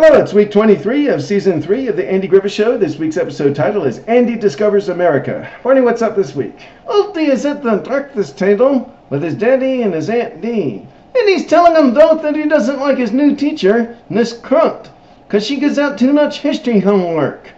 Hello, it's week 23 of season 3 of the Andy Griffith Show. This week's episode title is Andy Discovers America. Barney, what's up this week? Ulti is at the breakfast table with his daddy and his Aunt Dee. And he's telling them both that he doesn't like his new teacher, Miss Crunt, because she gives out too much history homework.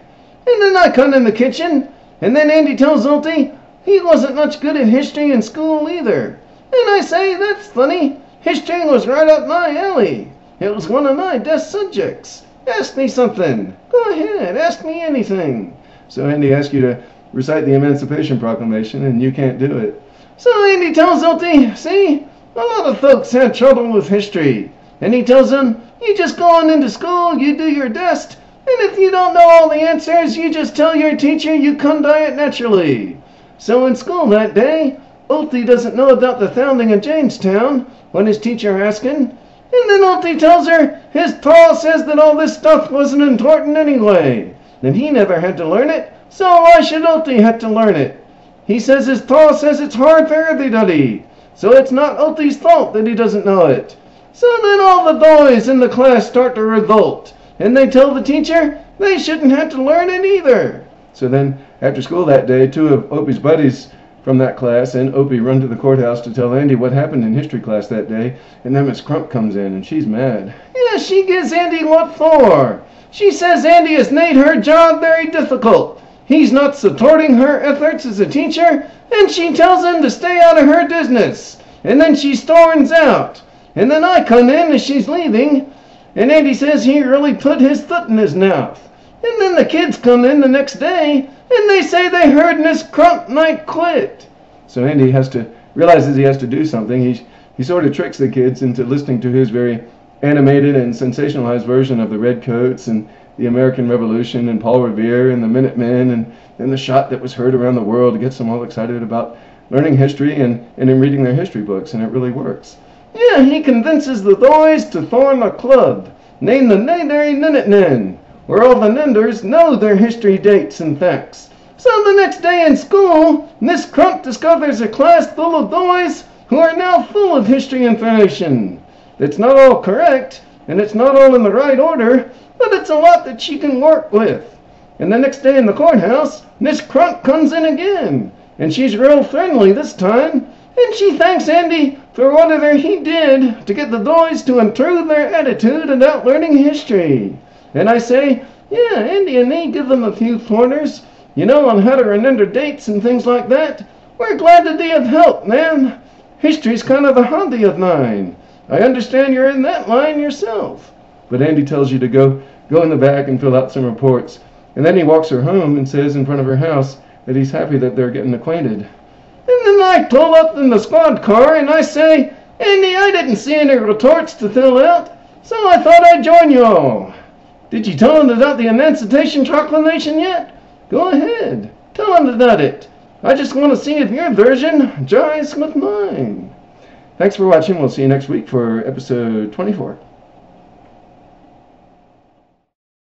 And then I come in the kitchen, and then Andy tells Ulti he wasn't much good at history in school either. And I say, that's funny. History was right up my alley. It was one of my desk subjects. Ask me something. Go ahead, ask me anything. So Andy asks you to recite the Emancipation Proclamation, and you can't do it. So Andy tells Ulti, see, a lot of folks had trouble with history. And he tells them, you just go on into school, you do your best, and if you don't know all the answers, you just tell your teacher you come by it naturally. So in school that day, Ulti doesn't know about the founding of Jamestown when his teacher asks him, and then Ulti tells her his pa says that all this stuff wasn't important anyway, that he never had to learn it, so why should Ulti have to learn it? He says his pa says it's hard for everybody, so it's not Ulti's fault that he doesn't know it. So then all the boys in the class start to revolt, and they tell the teacher they shouldn't have to learn it either. So then, after school that day, two of Opie's buddies from that class and Opie run to the courthouse to tell Andy what happened in history class that day, and then Miss Crump comes in and she's mad. Yeah, she gives Andy what for. She says Andy has made her job very difficult. He's not supporting her efforts as a teacher, and she tells him to stay out of her business. And then she storms out. And then I come in as she's leaving, and Andy says he really put his foot in his mouth. And then the kids come in the next day, and they say they heard Miss Crump might quit. So Andy realizes he has to do something. He sort of tricks the kids into listening to his very animated and sensationalized version of the Redcoats and the American Revolution and Paul Revere and the Minutemen and then the shot that was heard around the world to get them all excited about learning history and in reading their history books, and it really works. Yeah, he convinces the boys to form a club named the Nader Minutemen, where all the Nenders know their history dates and facts. So the next day in school, Miss Crump discovers a class full of boys who are now full of history information. It's not all correct, and it's not all in the right order, but it's a lot that she can work with. And the next day in the courthouse, Miss Crump comes in again, and she's real friendly this time, and she thanks Andy for whatever he did to get the boys to improve their attitude about learning history. And I say, yeah, Andy and me give them a few pointers, on how to remember dates and things like that. We're glad to be of help, ma'am. History's kind of a hobby of mine. I understand you're in that line yourself. But Andy tells you to go in the back and fill out some reports. And then he walks her home and says in front of her house that he's happy that they're getting acquainted. And then I pull up in the squad car and I say, Andy, I didn't see any reports to fill out, so I thought I'd join you all. Did you tell him about the Emancipation Proclamation yet? Go ahead. Tell him about it. I just want to see if your version jives with mine. Thanks for watching. We'll see you next week for episode 24.